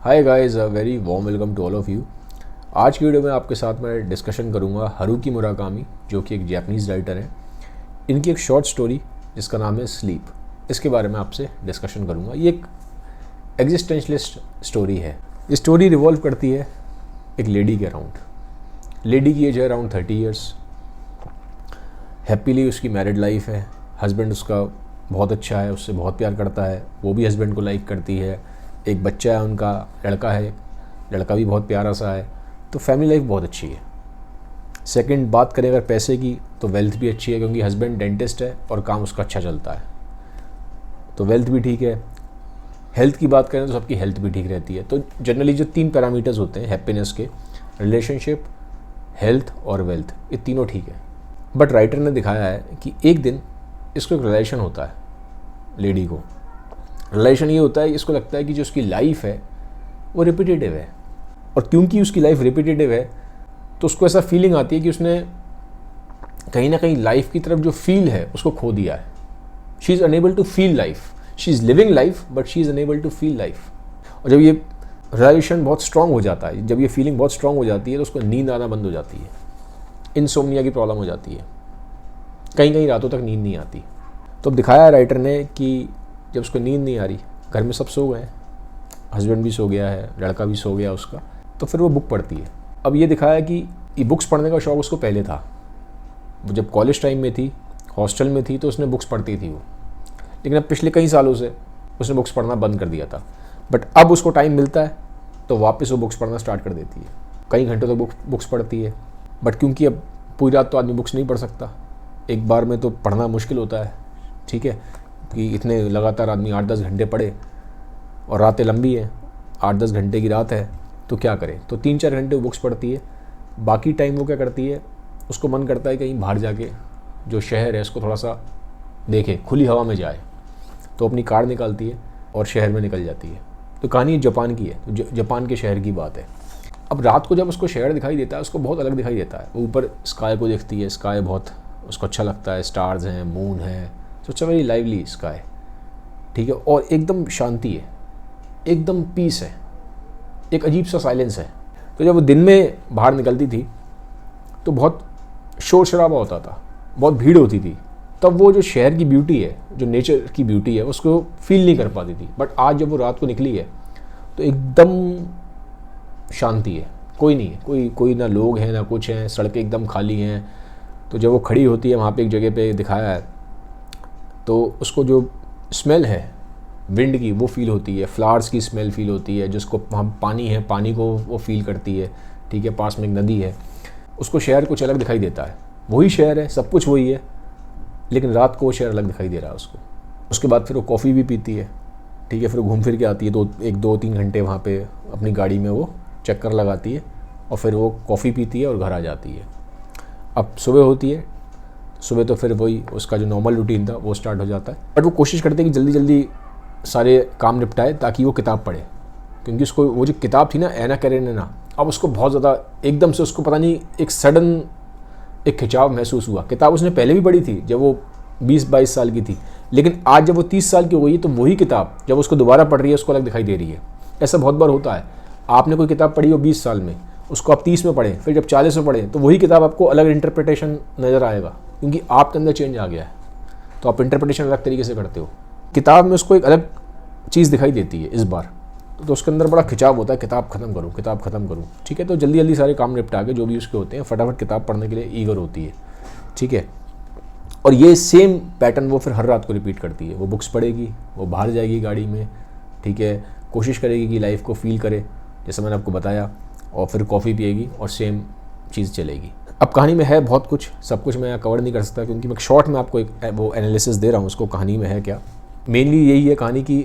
Hi guys, a very warm welcome to all of you. आज की video में आपके साथ मैं डिस्कशन करूंगा हारुकी मुराकामी, जो कि एक जापानीज़ राइटर है। इनकी एक शॉर्ट स्टोरी जिसका नाम है स्लीप, इसके बारे में आपसे डिस्कशन करूंगा। ये एक एग्जिस्टेंशलिस्ट स्टोरी है। ये स्टोरी रिवॉल्व करती है एक लेडी के अराउंड। लेडी की एज है अराउंड 30 ईयर्स। हैप्पीली उसकी मैरिड लाइफ है। हस्बैंड उसका बहुत अच्छा है, उससे बहुत प्यार करता है, वो भी हस्बैंड को लाइक करती है। एक बच्चा है उनका, लड़का है, लड़का भी बहुत प्यारा सा है। तो फैमिली लाइफ बहुत अच्छी है। सेकंड, बात करें अगर पैसे की, तो वेल्थ भी अच्छी है क्योंकि हस्बैंड डेंटिस्ट है और काम उसका अच्छा चलता है, तो वेल्थ भी ठीक है। हेल्थ की बात करें तो सबकी हेल्थ भी ठीक रहती है। तो जनरली जो 3 पैरामीटर्स होते हैं हैप्पीनेस के, रिलेशनशिप, हेल्थ और वेल्थ, ये तीनों ठीक है। बट राइटर ने दिखाया है कि एक दिन इसको एक रिलेशन होता है। लेडी को रिलेशन ये होता है, इसको लगता है कि जो उसकी लाइफ है वो रिपीटेटिव है, और क्योंकि उसकी लाइफ रिपीटेटिव है तो उसको ऐसा फीलिंग आती है कि उसने कहीं ना कहीं लाइफ की तरफ जो फील है उसको खो दिया है। She is unable to feel life, she is living life but she is unable to feel life. और जब ये रिलेशन बहुत स्ट्रांग हो जाता है, जब ये फीलिंग बहुत स्ट्रांग हो जाती है, तो उसको नींद आना बंद हो जाती है। इनसोम्निया की प्रॉब्लम हो जाती है, कहीं कहीं रातों तक नींद नहीं आती। तो अब दिखाया है राइटर ने कि जब उसको नींद नहीं आ रही, घर में सब सो गए, हस्बैंड भी सो गया है, लड़का भी सो गया उसका, तो फिर वो बुक पढ़ती है। अब ये दिखाया कि ये बुक्स पढ़ने का शौक़ उसको पहले था। वो जब कॉलेज टाइम में थी, हॉस्टल में थी, तो उसने बुक्स पढ़ती थी वो। लेकिन अब पिछले कई सालों से उसने बुक्स पढ़ना बंद कर दिया था। बट अब उसको टाइम मिलता है तो वापस वो बुक्स पढ़ना स्टार्ट कर देती है। कई घंटों तक बुक्स पढ़ती है। बट क्योंकि अब पूरी रात तो आदमी बुक्स नहीं पढ़ सकता, एक बार में तो पढ़ना मुश्किल होता है, ठीक है, कि इतने लगातार आदमी 8-10 घंटे पढ़े, और रातें लंबी हैं, 8-10 घंटे की रात है, तो क्या करे। तो 3-4 घंटे वो बुक्स पढ़ती है। बाकी टाइम वो क्या करती है, उसको मन करता है कहीं बाहर जाके जो शहर है उसको थोड़ा सा देखे, खुली हवा में जाए। तो अपनी कार निकालती है और शहर में निकल जाती है। तो कहानी जापान की है, तो जापान के शहर की बात है। अब रात को जब उसको शहर दिखाई देता है, उसको बहुत अलग दिखाई देता है। वो ऊपर स्काई को देखती है, स्काई बहुत उसको अच्छा लगता है, स्टार्स हैं, मून है, तो अच्छा वेरी लाइवली स्काई, ठीक है, और एकदम शांति है, एकदम पीस है, एक अजीब सा साइलेंस है। तो जब वो दिन में बाहर निकलती थी तो बहुत शोर शराबा होता था, बहुत भीड़ होती थी, तब वो जो शहर की ब्यूटी है, जो नेचर की ब्यूटी है, उसको फील नहीं कर पाती थी। बट आज जब वो रात को निकली है तो एकदम शांति है, कोई नहीं है, कोई ना लोग हैं ना कुछ हैं, सड़कें एकदम खाली हैं। तो जब वो खड़ी होती है वहाँ पे एक जगह पे दिखाया है, तो उसको जो स्मेल है विंड की वो फील होती है, फ्लावर्स की स्मेल फील होती है, जिसको वहाँ पानी है, पानी को वो फील करती है, ठीक है, पास में एक नदी है। उसको शहर कुछ अलग दिखाई देता है, वही शहर है, सब कुछ वही है, लेकिन रात को वो शहर अलग दिखाई दे रहा है उसको। उसके बाद फिर वो कॉफ़ी भी पीती है, ठीक है, फिर वो घूम फिर के आती है, 2-3 घंटे वहाँ पर अपनी गाड़ी में वो चक्कर लगाती है, और फिर वो कॉफ़ी पीती है और घर आ जाती है। अब सुबह होती है, सुबह तो फिर वही उसका जो नॉर्मल रूटीन था वो स्टार्ट हो जाता है। बट वो कोशिश करते हैं कि जल्दी जल्दी सारे काम निपटाए ताकि वो किताब पढ़े, क्योंकि उसको वो जो किताब थी ना, एना कैरेनिना, अब उसको बहुत ज़्यादा एकदम से उसको पता नहीं एक सडन एक खिंचाव महसूस हुआ। किताब उसने पहले भी पढ़ी थी जब वो 20-22 साल की थी, लेकिन आज जब वो 30 साल की हो गई है तो वही किताब जब उसको दोबारा पढ़ रही है उसको अलग दिखाई दे रही है। ऐसा बहुत बार होता है, आपने कोई किताब पढ़ी हो 20 साल में, उसको आप 30 में पढ़ें, फिर जब 40 में पढ़ें, तो वही किताब आपको अलग इंटरप्रिटेशन नज़र आएगा, क्योंकि आपके अंदर चेंज आ गया है, तो आप इंटरप्रिटेशन अलग तरीके से करते हो। किताब में उसको एक अलग चीज़ दिखाई देती है इस बार, तो उसके अंदर बड़ा खिंचाव होता है, किताब ख़त्म करूँ, ठीक है। तो जल्दी जल्दी सारे काम निपटा के जो भी उसके होते हैं, फटाफट किताब पढ़ने के लिए ईगर होती है, ठीक है। और ये सेम पैटर्न वो फिर हर रात को रिपीट करती है। वो बुक्स पढ़ेगी, वो बाहर जाएगी गाड़ी में, ठीक है, कोशिश करेगी कि लाइफ को फील करे, जैसे मैंने आपको बताया, और फिर कॉफ़ी पिएगी और सेम चीज़ चलेगी। अब कहानी में है बहुत कुछ, सब कुछ मैं यहाँ कवर नहीं कर सकता, क्योंकि मैं शॉर्ट में आपको एक वो एनालिसिस दे रहा हूँ उसको, कहानी में है क्या। मेनली यही है कहानी की,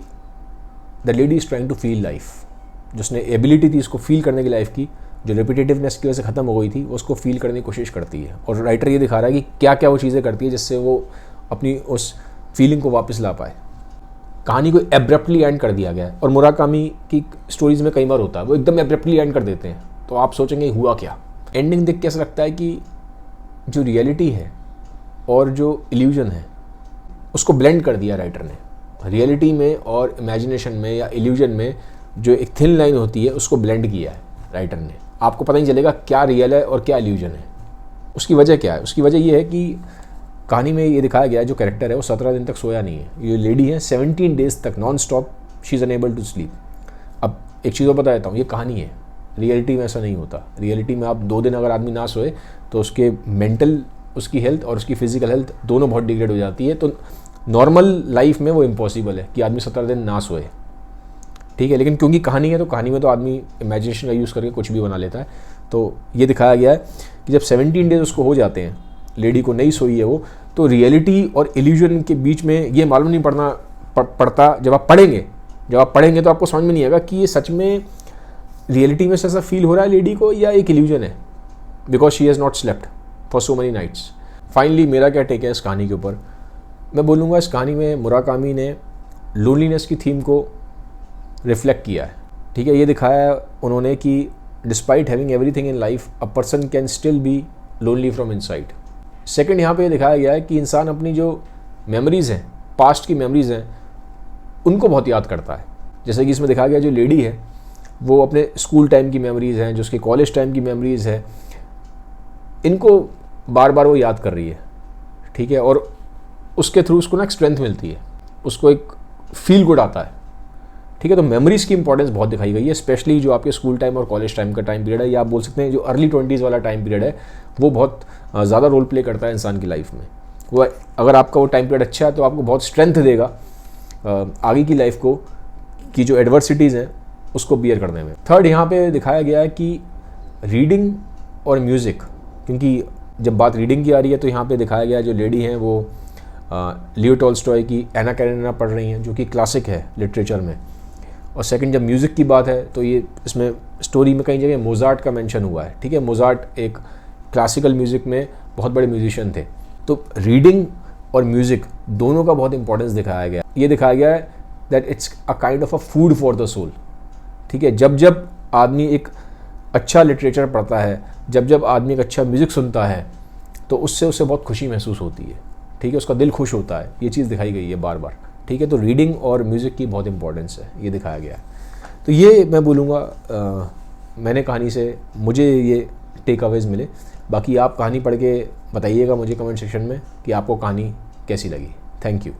the lady is trying to feel life. जिसने एबिलिटी थी इसको फील करने की लाइफ की, जो रिपीटेटिवनेस की वजह से ख़त्म हो गई थी, उसको फील करने की कोशिश करती है। और राइटर ये दिखा रहा है कि क्या क्या वो चीज़ें करती है जिससे वो अपनी उस फीलिंग को वापस ला पाए। कहानी को एब्रप्टली एंड कर दिया गया है, और मुराकामी की स्टोरीज़ में कई बार होता है वो एकदम एब्रप्टली एंड कर देते हैं, तो आप सोचेंगे हुआ क्या। एंडिंग देख के ऐसा लगता है कि जो रियलिटी है और जो इल्यूजन है उसको ब्लेंड कर दिया राइटर ने। रियलिटी में और इमेजिनेशन में या इल्यूजन में जो एक थिन लाइन होती है उसको ब्लेंड किया है राइटर ने। आपको पता नहीं चलेगा क्या रियल है और क्या इल्यूजन है। उसकी वजह क्या है? उसकी वजह ये है कि कहानी में ये दिखाया गया है जो कैरेक्टर है वो 17 दिन तक सोया नहीं है। ये लेडी है 17 डेज तक non stop she is unable to sleep. अब एक चीज़ और बता देता हूँ, ये कहानी है, रियलिटी में ऐसा नहीं होता। रियलिटी में आप 2 दिन अगर आदमी ना सोए तो उसके मेंटल उसकी हेल्थ और उसकी फिजिकल हेल्थ दोनों बहुत डिग्रेड हो जाती है। तो नॉर्मल लाइफ में वो इम्पॉसिबल है कि आदमी 17 दिन ना सोए, ठीक है। लेकिन क्योंकि कहानी है तो कहानी में तो आदमी इमेजिनेशन का यूज़ करके कुछ भी बना लेता है। तो ये दिखाया गया है कि जब 17 डेज उसको हो जाते हैं, लेडी को नहीं सोई है वो, तो रियलिटी और इल्यूजन के बीच में ये मालूम नहीं पड़ता। जब आप पढ़ेंगे तो आपको समझ में नहीं आएगा कि ये सच में रियलिटी में से ऐसा फील हो रहा है लेडी को या एक इल्यूजन है, because she has not slept for so many nights. Finally मेरा क्या टेक है इस कहानी के ऊपर? मैं बोलूँगा इस कहानी में मुराकामी ने लोनलीनेस की थीम को रिफ्लेक्ट किया है, ठीक है। ये दिखाया है उन्होंने कि despite having everything in life a person can still be lonely from inside. Second, यहाँ पे ये दिखाया गया है कि इंसान अपनी जो मेमोरीज़ हैं, पास्ट की मेमोरीज़ हैं, उनको बहुत याद करता है। जैसे कि इसमें दिखाया गया जो लेडी है वो अपने स्कूल टाइम की मेमोरीज़ हैं, जो उसके कॉलेज टाइम की मेमोरीज़ है, इनको बार बार वो याद कर रही है, ठीक है। और उसके थ्रू उसको ना एक स्ट्रेंथ मिलती है, उसको एक फील गुड आता है, ठीक है। तो मेमोरीज़ की इंपॉर्टेंस बहुत दिखाई गई है, स्पेशली जो आपके स्कूल टाइम और कॉलेज टाइम का टाइम पीरियड है, या आप बोल सकते हैं जो अर्ली 20s वाला टाइम पीरियड है, वो बहुत ज़्यादा रोल प्ले करता है इंसान की लाइफ में। वो अगर आपका वो टाइम पीरियड अच्छा है तो आपको बहुत स्ट्रेंथ देगा आगे की लाइफ को, कि जो एडवर्सिटीज़ हैं उसको बियर करने में। थर्ड, यहाँ पे दिखाया गया है कि रीडिंग और म्यूज़िक, क्योंकि जब बात रीडिंग की आ रही है तो यहाँ पे दिखाया गया जो लेडी हैं वो लियो टॉल्स्टॉय की एना कैरेनिना पढ़ रही हैं, जो कि क्लासिक है लिटरेचर में। और सेकंड, जब म्यूज़िक की बात है तो ये इसमें स्टोरी में कई जगह मोज़ार्ट का मेंशन हुआ है, ठीक है। मोज़ार्ट एक क्लासिकल म्यूज़िक में बहुत बड़े म्यूजिशियन थे। तो रीडिंग और म्यूज़िक दोनों का बहुत इंपॉर्टेंस दिखाया गया। ये दिखाया गया है that it's a kind of a food for the soul, ठीक है। जब जब आदमी एक अच्छा लिटरेचर पढ़ता है, जब आदमी एक अच्छा म्यूज़िक सुनता है, तो उससे उसे बहुत खुशी महसूस होती है, ठीक है। उसका दिल खुश होता है। ये चीज़ दिखाई गई है बार बार, ठीक है। तो रीडिंग और म्यूज़िक की बहुत इंपॉर्टेंस है, ये दिखाया गया है। तो ये मैं बोलूँगा मैंने कहानी से मुझे ये टेक अवेज़ मिले। बाकी आप कहानी पढ़ के बताइएगा मुझे कमेंट सेक्शन में कि आपको कहानी कैसी लगी। Thank you.